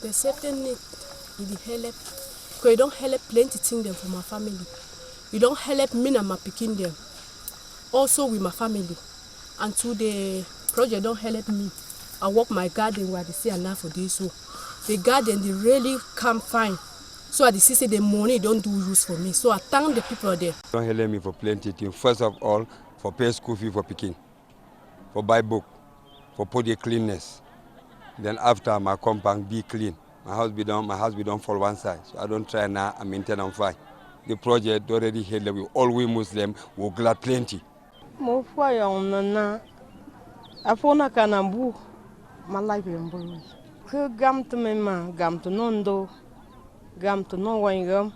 The certain need it help because you don't help plenty things them for my family. You don't help me and my pikin them. Also with my family. And to the project don't help me. I work my garden where they say enough for this. So the garden they really come fine. So I see the money don't do use for me. So I thank the people there. Don't help me for plenty things. First of all, for pay school fee for pikin, for buy book, for put the cleanness. Then after my compound be clean. My house be done for one side. So I don't try now and maintain on fine. The project already held with all we Muslim were glad plenty. Mo foi on na afona kanambu malaibe mbu. Ke gam to mema gam to nondo gam to no wangam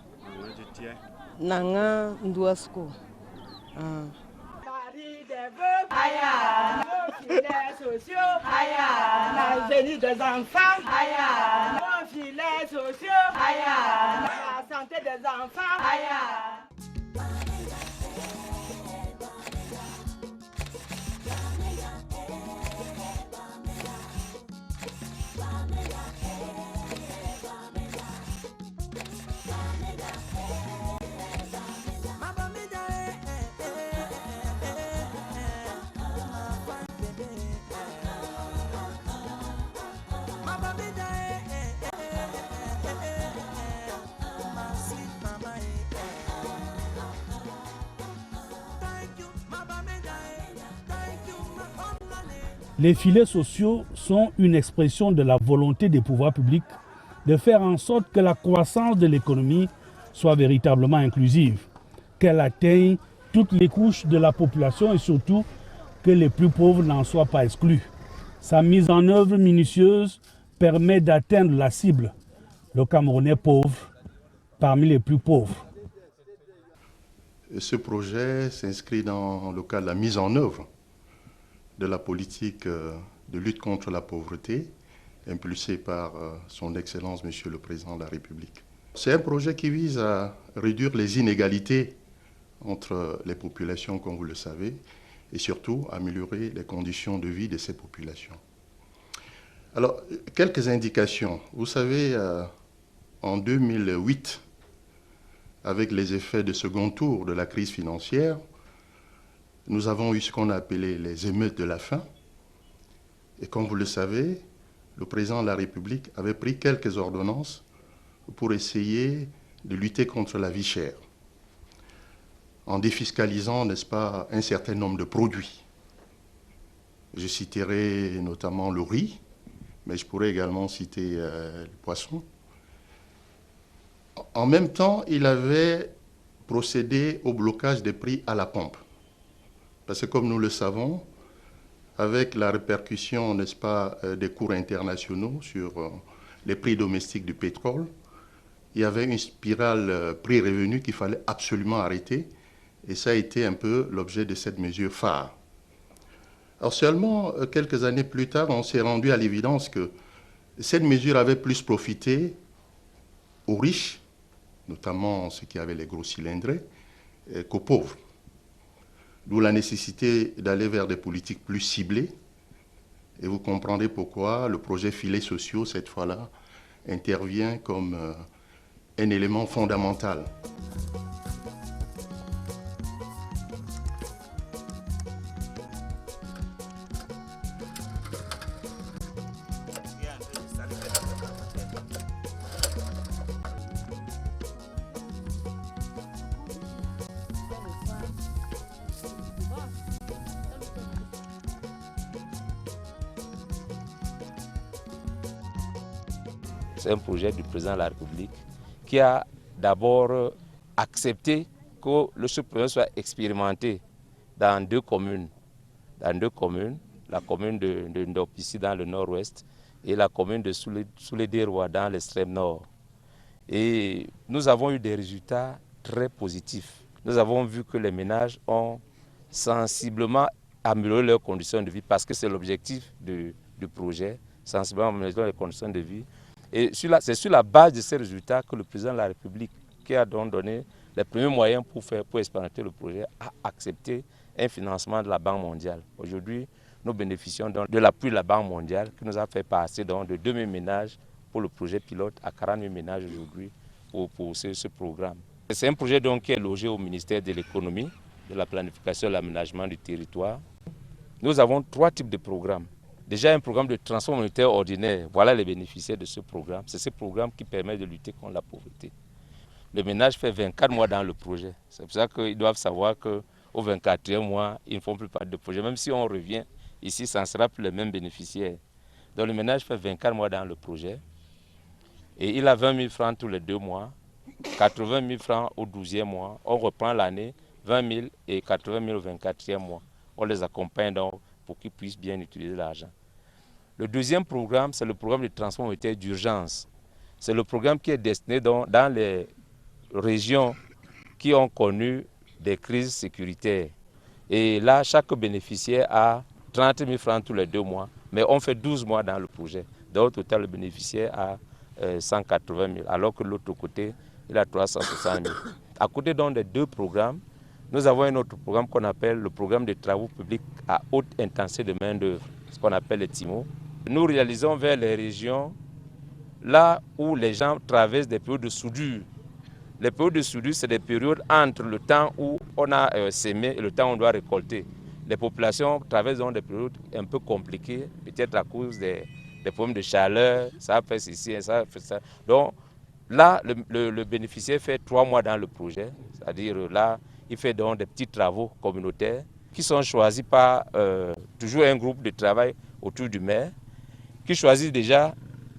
nanga nduasko. Aya, nos filets sociaux, aya, la venue des enfants, aya, nos filets sociaux, aya, la santé des enfants, aya. Les filets sociaux sont une expression de la volonté des pouvoirs publics de faire en sorte que la croissance de l'économie soit véritablement inclusive, qu'elle atteigne toutes les couches de la population et surtout que les plus pauvres n'en soient pas exclus. Sa mise en œuvre minutieuse permet d'atteindre la cible, le Camerounais pauvre, parmi les plus pauvres. Ce projet s'inscrit dans le cadre de la mise en œuvre de la politique de lutte contre la pauvreté, impulsée par son Excellence, Monsieur le Président de la République. C'est un projet qui vise à réduire les inégalités entre les populations, comme vous le savez, et surtout améliorer les conditions de vie de ces populations. Alors, quelques indications. Vous savez, en 2008, avec les effets de second tour de la crise financière, nous avons eu ce qu'on a appelé les émeutes de la faim. Et comme vous le savez, le président de la République avait pris quelques ordonnances pour essayer de lutter contre la vie chère, en défiscalisant, n'est-ce pas, un certain nombre de produits. Je citerai notamment le riz, mais je pourrais également citer le poisson. En même temps, il avait procédé au blocage des prix à la pompe. Parce que comme nous le savons, avec la répercussion, n'est-ce pas, des cours internationaux sur les prix domestiques du pétrole, il y avait une spirale prix-revenu qu'il fallait absolument arrêter. Et ça a été un peu l'objet de cette mesure phare. Alors seulement quelques années plus tard, on s'est rendu à l'évidence que cette mesure avait plus profité aux riches, notamment ceux qui avaient les gros cylindrés, qu'aux pauvres. D'où la nécessité d'aller vers des politiques plus ciblées. Et vous comprendrez pourquoi le projet filets sociaux, cette fois-là, intervient comme un élément fondamental. C'est un projet du président de la République qui a d'abord accepté que ce projet soit expérimenté dans deux communes. La commune de Ndop, ici dans le nord-ouest, et la commune de Soulédérois dans l'extrême nord. Et nous avons eu des résultats très positifs. Nous avons vu que les ménages ont sensiblement amélioré leurs conditions de vie, parce que c'est l'objectif du projet, sensiblement améliorer les conditions de vie. Et c'est sur la base de ces résultats que le président de la République qui a donc donné les premiers moyens pour expérimenter le projet, a accepté un financement de la Banque mondiale. Aujourd'hui, nous bénéficions de l'appui de la Banque mondiale qui nous a fait passer donc de 2000 ménages pour le projet pilote à 40 000 ménages aujourd'hui pour ce programme. C'est un projet donc qui est logé au ministère de l'économie, de la planification et de l'aménagement du territoire. Nous avons 3 types de programmes. Déjà un programme de transport monétaire ordinaire, voilà les bénéficiaires de ce programme. C'est ce programme qui permet de lutter contre la pauvreté. Le ménage fait 24 mois dans le projet. C'est pour ça qu'ils doivent savoir qu'au 24e mois, ils ne font plus partie de projet. Même si on revient ici, ça ne sera plus les mêmes bénéficiaires. Donc le ménage fait 24 mois dans le projet. Et il a 20 000 francs tous les 2 mois, 80 000 francs au 12e mois. On reprend l'année, 20 000 et 80 000 au 24e mois. On les accompagne donc pour qu'ils puissent bien utiliser l'argent. Le deuxième programme, c'est le programme de transport monétaire d'urgence. C'est le programme qui est destiné dans les régions qui ont connu des crises sécuritaires. Et là, chaque bénéficiaire a 30 000 francs tous les 2 mois, mais on fait 12 mois dans le projet. Donc au total, le bénéficiaire a 180 000, alors que de l'autre côté, il a 360 000. À côté donc des 2 programmes, nous avons un autre programme qu'on appelle le programme de travaux publics à haute intensité de main-d'œuvre, ce qu'on appelle les TIMO. Nous réalisons vers les régions là où les gens traversent des périodes de soudure. Les périodes de soudure, c'est des périodes entre le temps où on a sémé et le temps où on doit récolter. Les populations traversent donc des périodes un peu compliquées, peut-être à cause des problèmes de chaleur, ça fait ceci, ça fait ça. Donc là, le bénéficiaire fait 3 mois dans le projet, c'est-à-dire là, il fait donc des petits travaux communautaires qui sont choisis par toujours un groupe de travail autour du maire, qui choisit déjà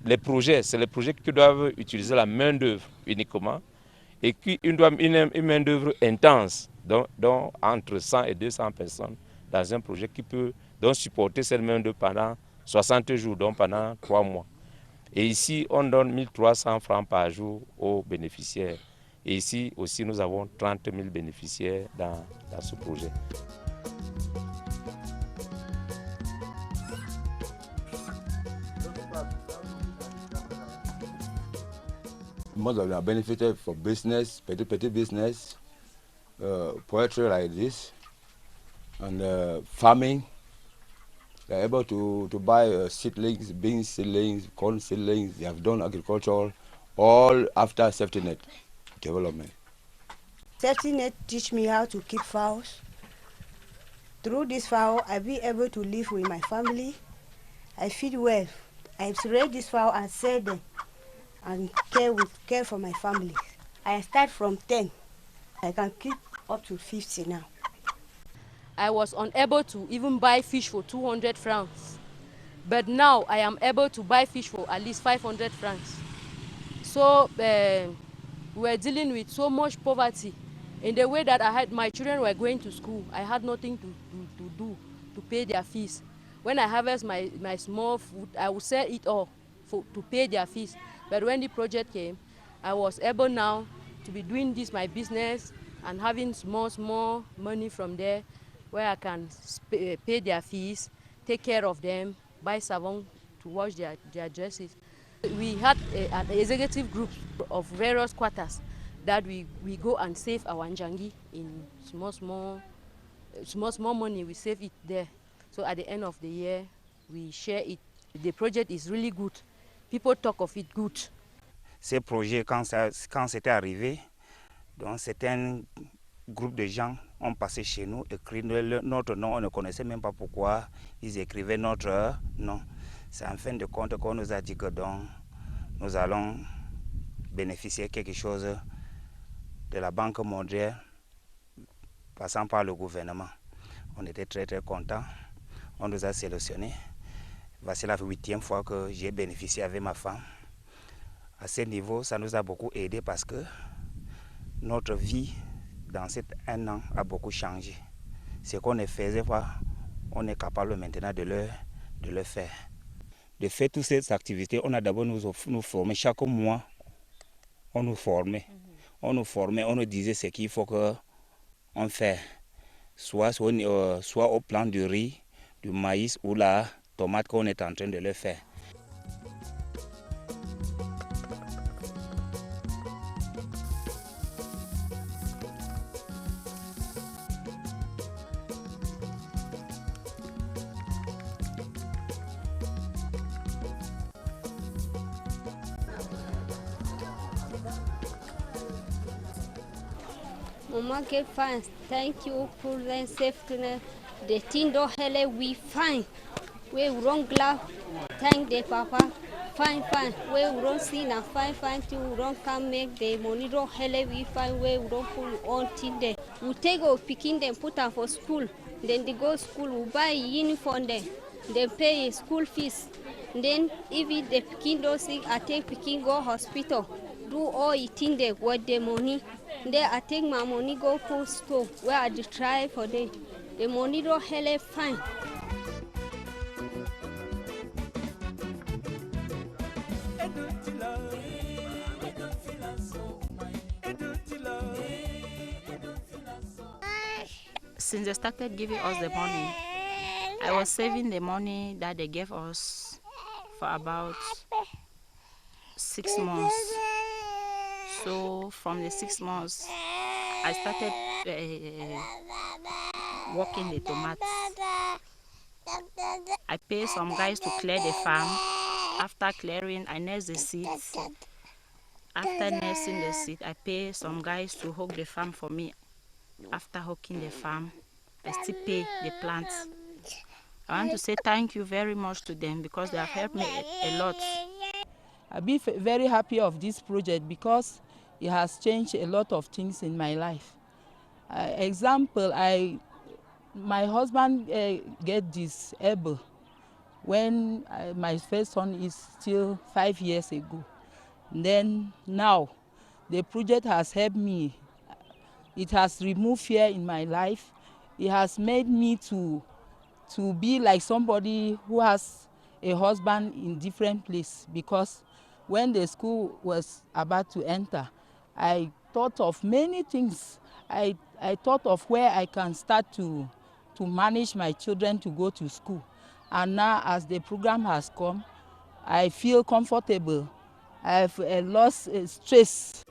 les projets. C'est les projets qui doivent utiliser la main-d'œuvre uniquement et qui une main-d'œuvre intense, donc entre 100 et 200 personnes dans un projet qui peut donc supporter cette main-d'œuvre pendant 60 jours, donc pendant 3 mois. Et ici, on donne 1 300 francs par jour aux bénéficiaires. Et ici aussi, nous avons 30 000 bénéficiaires dans ce projet. Most of them are benefited for business, petty business, poultry like this, and farming. They're able to buy seedlings, bean seedlings, corn seedlings. They have done agriculture, all after safety net development. Safety net teach me how to keep fowls. Through this fowl, I'll be able to live with my family. I feed well. I raise this fowl and sell them and care for my family. I start from 10. I can keep up to 50 now. I was unable to even buy fish for 200 francs. But now I am able to buy fish for at least 500 francs. So we're dealing with so much poverty. In the way that my children were going to school, I had nothing to do to pay their fees. When I harvest my small food, I would sell it all to pay their fees. But when the project came, I was able now to be doing this, my business, and having small money from there where I can pay their fees, take care of them, buy savon to wash their dresses. We had an executive group of various quarters that we go and save our njangi in small money. We save it there. So at the end of the year, we share it. The project is really good. People talk of it good. Ces projets, quand c'était arrivé, donc c'était un groupe de gens ont passé chez nous, écrit notre nom, on ne connaissait même pas pourquoi ils écrivaient notre nom. C'est en fin de compte qu'on nous a dit que donc, nous allons bénéficier quelque chose de la Banque mondiale passant par le gouvernement. On était très contents, on nous a sélectionnés. Voici la 8e fois que j'ai bénéficié avec ma femme. À ce niveau, ça nous a beaucoup aidé parce que notre vie dans cet 1 an a beaucoup changé. Ce qu'on ne faisait pas, on est capable maintenant de le faire. De faire toutes ces activités, on a d'abord nous former. Chaque mois, on nous formait. On nous disait ce qu'il faut qu'on fasse. Soit au plan du riz, du maïs ou la tomate qu'on est en train de le faire. Mama get fine. Thank you for the safety. The thing don't help we fine. We wrong glove. Thank the papa. Fine. We don't see na fine. We don't come make the money don't help we fine. We don't pull on till there. We take our picking them put them for school. Then they go school. We buy uniform them. They pay school fees. Then if the picking don't sick, I take picking go hospital. Do all eating there with the money. Then I take my money go to store where I try for them. The money don't help fine. Since they started giving us the money, I was saving the money that they gave us for about 6 months. So from the 6 months, I started working the tomatoes. I pay some guys to clear the farm. After clearing, I nurse the seeds. After nursing the seed, I pay some guys to hug the farm for me. After hooking the farm, I still pay the plants. I want to say thank you very much to them because they have helped me a lot. I've been very happy of this project because it has changed a lot of things in my life. Example, my husband get disabled when my first son is still 5 years ago. Then now, the project has helped me. It has removed fear in my life. It has made me to be like somebody who has a husband in different place, because when the school was about to enter, I thought of many things. I thought of where I can start to manage my children to go to school. And now as the program has come, I feel comfortable. I've lost stress.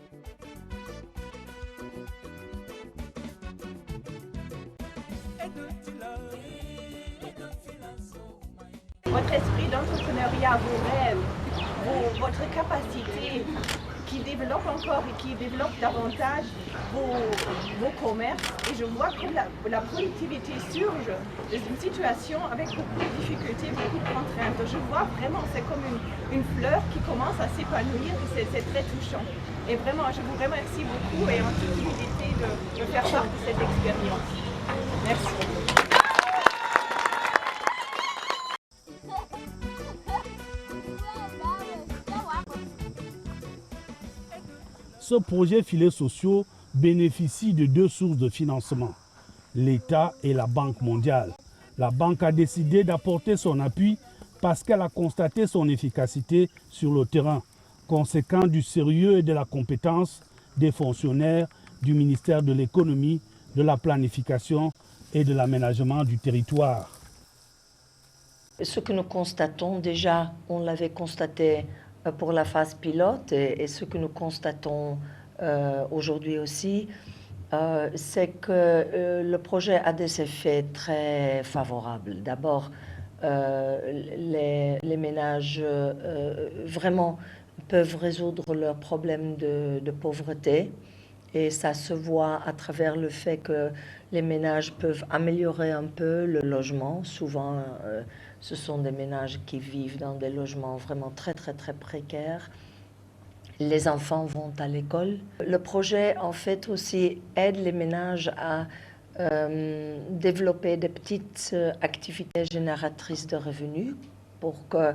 Votre esprit d'entrepreneuriat, vos rêves, votre capacité qui développe encore et qui développe davantage vos commerces. Et je vois que la productivité surge d'une situation avec beaucoup de difficultés, beaucoup de contraintes. Je vois vraiment, c'est comme une fleur qui commence à s'épanouir et c'est très touchant. Et vraiment, je vous remercie beaucoup et en toute humilité de faire part de cette expérience. Merci. Ce projet filets sociaux bénéficie de 2 sources de financement, l'État et la Banque mondiale. La Banque a décidé d'apporter son appui parce qu'elle a constaté son efficacité sur le terrain, conséquent du sérieux et de la compétence des fonctionnaires du ministère de l'économie, de la planification et de l'aménagement du territoire. Ce que nous constatons déjà, on l'avait constaté pour la phase pilote et ce que nous constatons aujourd'hui aussi, c'est que le projet a des effets très favorables. D'abord, les ménages vraiment peuvent résoudre leurs problèmes de pauvreté et ça se voit à travers le fait que les ménages peuvent améliorer un peu le logement. Souvent, ce sont des ménages qui vivent dans des logements vraiment très précaires. Les enfants vont à l'école. Le projet, en fait, aussi aide les ménages à développer des petites activités génératrices de revenus pour que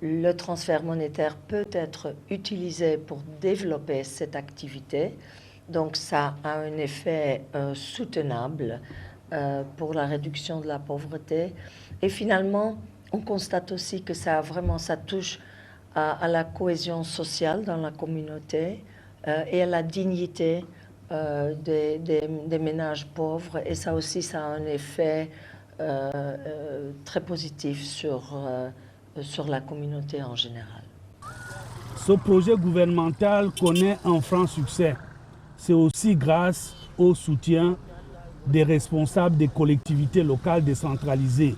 le transfert monétaire peut être utilisé pour développer cette activité. Donc ça a un effet soutenable pour la réduction de la pauvreté. Et finalement, on constate aussi que ça touche à la cohésion sociale dans la communauté et à la dignité des ménages pauvres. Et ça aussi, ça a un effet très positif sur la communauté en général. Ce projet gouvernemental connaît un franc succès. C'est aussi grâce au soutien des responsables des collectivités locales décentralisées.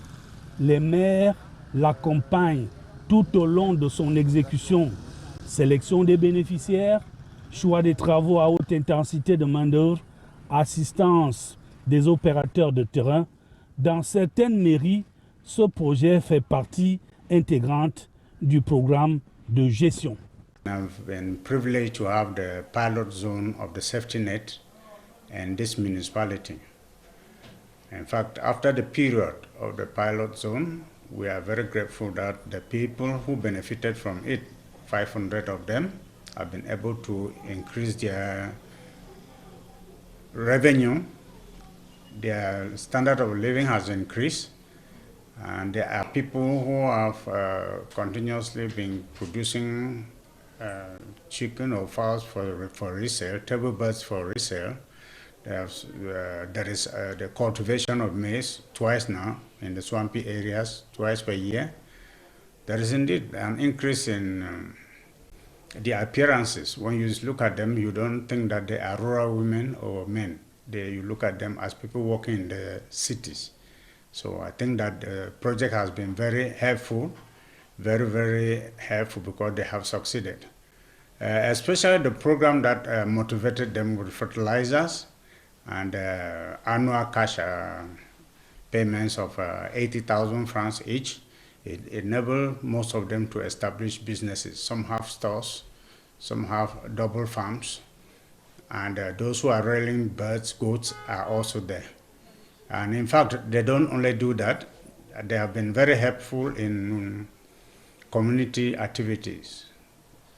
Les maires l'accompagnent tout au long de son exécution. Sélection des bénéficiaires, choix des travaux à haute intensité de main-d'œuvre, assistance des opérateurs de terrain, dans certaines mairies, ce projet fait partie intégrante du programme de gestion. I've been privileged to have the pilot zone of the safety net in this municipality. In fact, after the period of the pilot zone, we are very grateful that the people who benefited from it, 500 of them, have been able to increase their revenue. Their standard of living has increased, and there are people who have continuously been producing chicken or fowls for resale, table birds for resale. There is the cultivation of maize twice now in the swampy areas, twice per year. There is indeed an increase in the appearances. When you look at them, you don't think that they are rural women or men. You look at them as people working in the cities. So I think that the project has been very helpful, very, very helpful because they have succeeded. Especially the program that motivated them with fertilizers and annual cash payments of 80,000 francs each. It enabled most of them to establish businesses. Some have stores, some have double farms, and those who are rearing birds, goats are also there. And in fact, they don't only do that, they have been very helpful in community activities,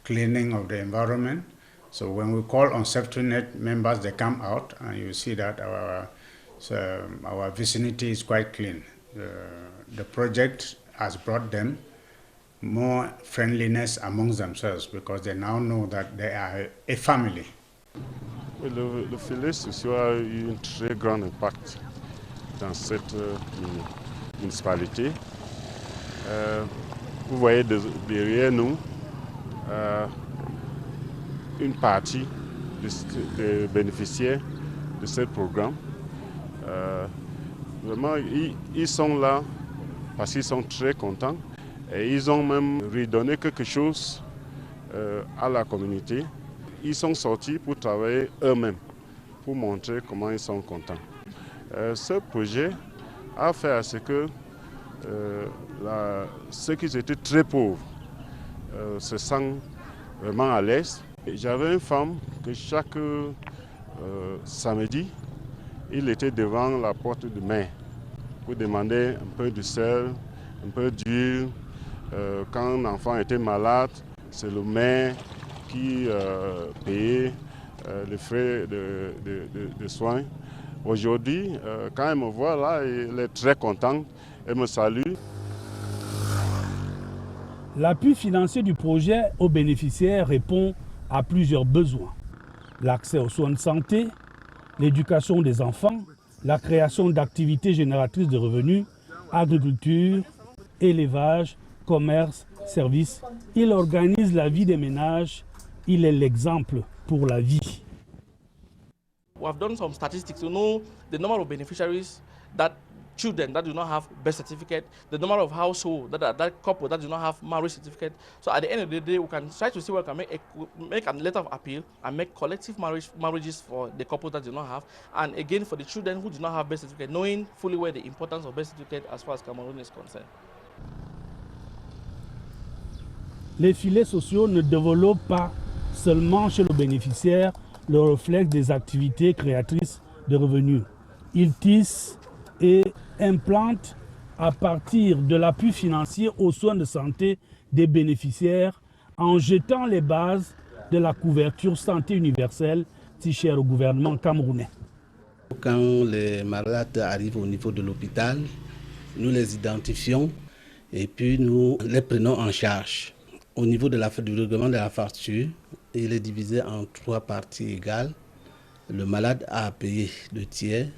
cleaning of the environment. So when we call on safety net members, they come out and you see that our vicinity is quite clean. The project has brought them more friendliness amongst themselves because they now know that they are a family. Le filet social a eu un très grand impact dans cette municipalité. Vous voyez derrière nous une partie des bénéficiaires de ce programme. Vraiment, ils sont là parce qu'ils sont très contents et ils ont même redonné quelque chose à la communauté. Ils sont sortis pour travailler eux-mêmes, pour montrer comment ils sont contents. Ce projet a fait à ce que ceux qui étaient très pauvres se sentent vraiment à l'aise. J'avais une femme que chaque samedi, il était devant la porte de maire pour demander un peu de sel, un peu d'huile. Quand un enfant était malade, c'est le maire qui payait les frais de soins. Aujourd'hui, quand elle me voit là, elle est très contente, elle me salue. L'appui financier du projet aux bénéficiaires répond à plusieurs besoins. L'accès aux soins de santé, l'éducation des enfants, la création d'activités génératrices de revenus, agriculture, élevage, commerce, services. Il organise la vie des ménages. Il est l'exemple pour la vie. We have done some statistics to know the number of beneficiaries, that children that do not have birth certificate, the number of households, that couple that do not have marriage certificate. So at the end of the day, we can try to see where we can make a letter of appeal and make collective marriages for the couple that do not have, and again for the children who do not have birth certificate, knowing fully well the importance of birth certificate as far as Cameroon is concerned. Les filets sociaux ne développent pas seulement chez le bénéficiaire le réflexe des activités créatrices de revenus. Ils tissent et implantent à partir de l'appui financier aux soins de santé des bénéficiaires en jetant les bases de la couverture santé universelle si chère au gouvernement camerounais. Quand les malades arrivent au niveau de l'hôpital, nous les identifions et puis nous les prenons en charge. Au niveau du règlement de la facture, il est divisé en 3 parties égales. Le malade a à payer le tiers,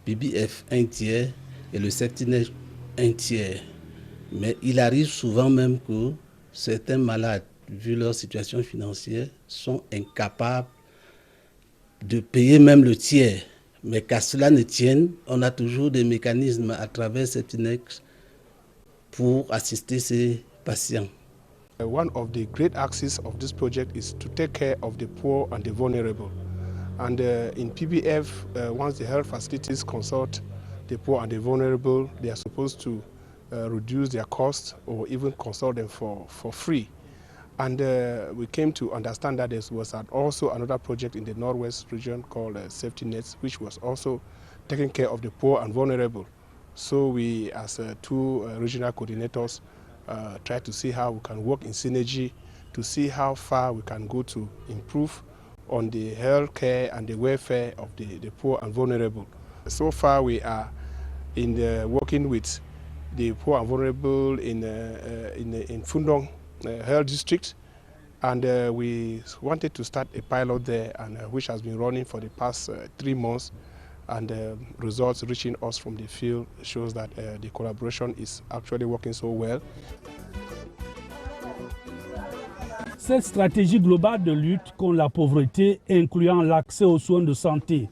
BBF 1 tiers et le septinet 1 tiers. Mais il arrive souvent même que certains malades, vu leur situation financière, sont incapables de payer même le tiers. Mais qu'à cela ne tienne, on a toujours des mécanismes à travers Septinet pour assister ces patients. One of the great axes of this project is to take care of the poor and the vulnerable. And in PBF, once the health facilities consult the poor and the vulnerable, they are supposed to reduce their costs or even consult them for free. And we came to understand that there was also another project in the Northwest region called Safety Nets, which was also taking care of the poor and vulnerable. So we, as two regional coordinators, try to see how we can work in synergy to see how far we can go to improve on the health care and the welfare of the poor and vulnerable. So far we are working with the poor and vulnerable in Fundong Health District, and we wanted to start a pilot there, and which has been running for the past 3 months, and results reaching us from the field shows that the collaboration is actually working so well. Cette stratégie globale de lutte contre la pauvreté, incluant l'accès aux soins de santé,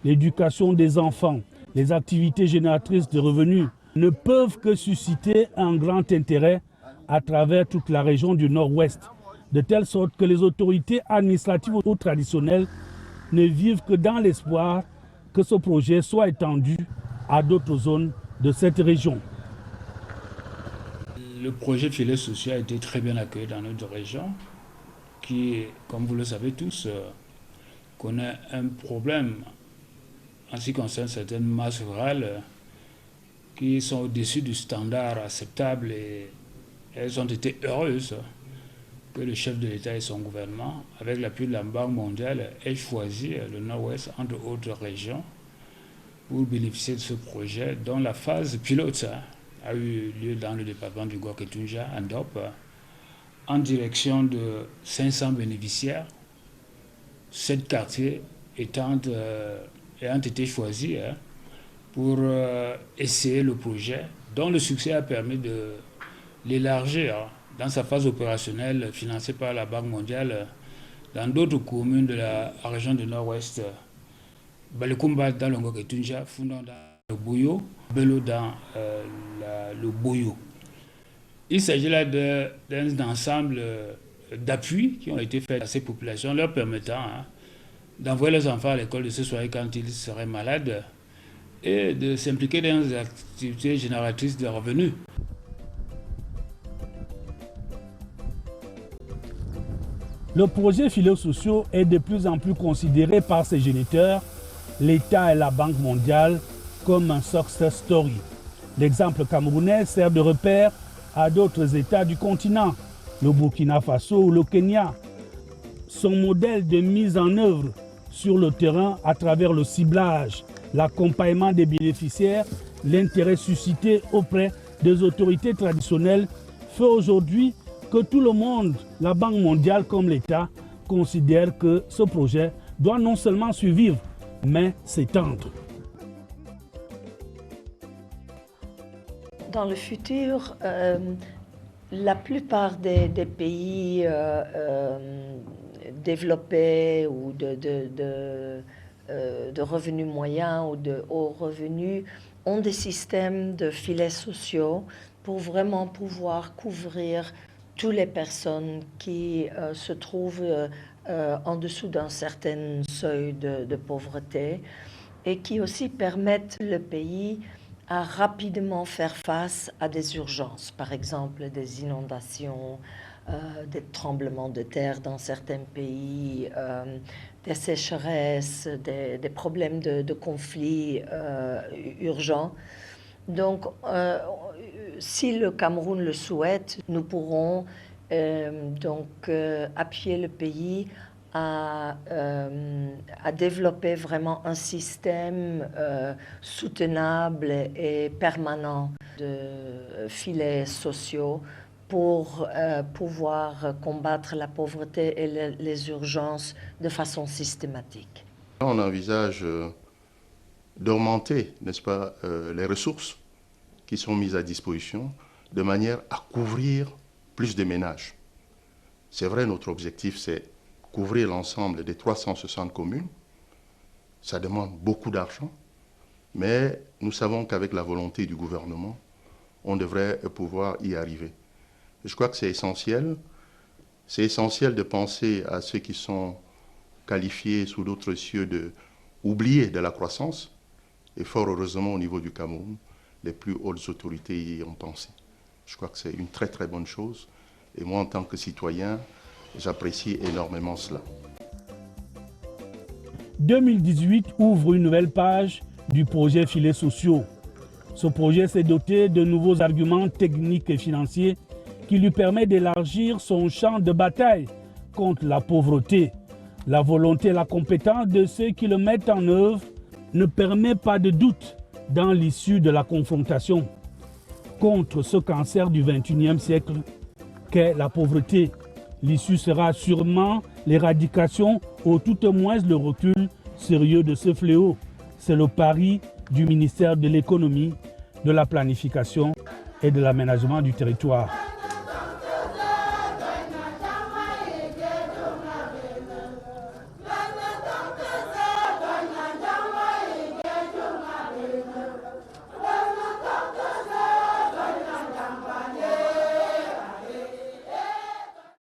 l'éducation des enfants, les activités génératrices de revenus, ne peuvent que susciter un grand intérêt à travers toute la région du Nord-Ouest, de telle sorte que les autorités administratives ou traditionnelles ne vivent que dans l'espoir que ce projet soit étendu à d'autres zones de cette région. Le projet Filets sociaux a été très bien accueilli dans notre région, qui, comme vous le savez tous, connaît un problème en ce qui concerne certaines masses rurales qui sont au-dessus du standard acceptable, et elles ont été heureuses que le chef de l'État et son gouvernement, avec l'appui de la Banque mondiale, aient choisi le Nord-Ouest entre autres régions pour bénéficier de ce projet dont la phase pilote a eu lieu dans le département du Ngor-Ketunjia, à Ndop, en direction de 500 bénéficiaires, 7 quartiers ayant été choisis pour essayer le projet, dont le succès a permis de l'élargir dans sa phase opérationnelle financée par la Banque mondiale dans d'autres communes de la région du Nord-Ouest, Balikumba dans le Ngor-Ketunjia, Fundong dans le Boyo, Bello dans le Boyo. Il s'agit là d'un ensemble d'appuis qui ont été faits à ces populations, leur permettant d'envoyer leurs enfants à l'école de ce soir quand ils seraient malades et de s'impliquer dans des activités génératrices de revenus. Le projet Filets sociaux est de plus en plus considéré par ses géniteurs, l'État et la Banque mondiale, comme un success story. L'exemple camerounais sert de repère à d'autres États du continent, le Burkina Faso ou le Kenya. Son modèle de mise en œuvre sur le terrain à travers le ciblage, l'accompagnement des bénéficiaires, l'intérêt suscité auprès des autorités traditionnelles fait aujourd'hui que tout le monde, la Banque mondiale comme l'État, considère que ce projet doit non seulement survivre, mais s'étendre. Dans le futur, la plupart des pays développés ou de revenus moyens ou de hauts revenus ont des systèmes de filets sociaux pour vraiment pouvoir couvrir toutes les personnes qui se trouvent en dessous d'un certain seuil de pauvreté, et qui aussi permettent le pays à rapidement faire face à des urgences, par exemple des inondations, des tremblements de terre dans certains pays, des sécheresses, des problèmes de conflits urgents. Donc, si le Cameroun le souhaite, nous pourrons appuyer le pays à développer vraiment un système soutenable et permanent de filets sociaux pour pouvoir combattre la pauvreté et les urgences de façon systématique. On envisage d'augmenter, n'est-ce pas, les ressources qui sont mises à disposition de manière à couvrir plus de ménages. C'est vrai, notre objectif, c'est couvrir l'ensemble des 360 communes. Ça demande beaucoup d'argent, mais nous savons qu'avec la volonté du gouvernement, on devrait pouvoir y arriver. Je crois que c'est essentiel. C'est essentiel de penser à ceux qui sont qualifié sous d'autres cieux de oublié de la croissance. Et fort heureusement, au niveau du Cameroun, les plus hautes autorités y ont pensé. Je crois que c'est une très très bonne chose. Et moi, en tant que citoyen, j'apprécie énormément cela. 2018 ouvre une nouvelle page du projet Filets sociaux. Ce projet s'est doté de nouveaux arguments techniques et financiers qui lui permettent d'élargir son champ de bataille contre la pauvreté. La volonté et la compétence de ceux qui le mettent en œuvre ne permet pas de doute dans l'issue de la confrontation contre ce cancer du XXIe siècle qu'est la pauvreté. L'issue sera sûrement l'éradication ou tout au moins le recul sérieux de ce fléau. C'est le pari du ministère de l'économie, de la planification et de l'aménagement du territoire.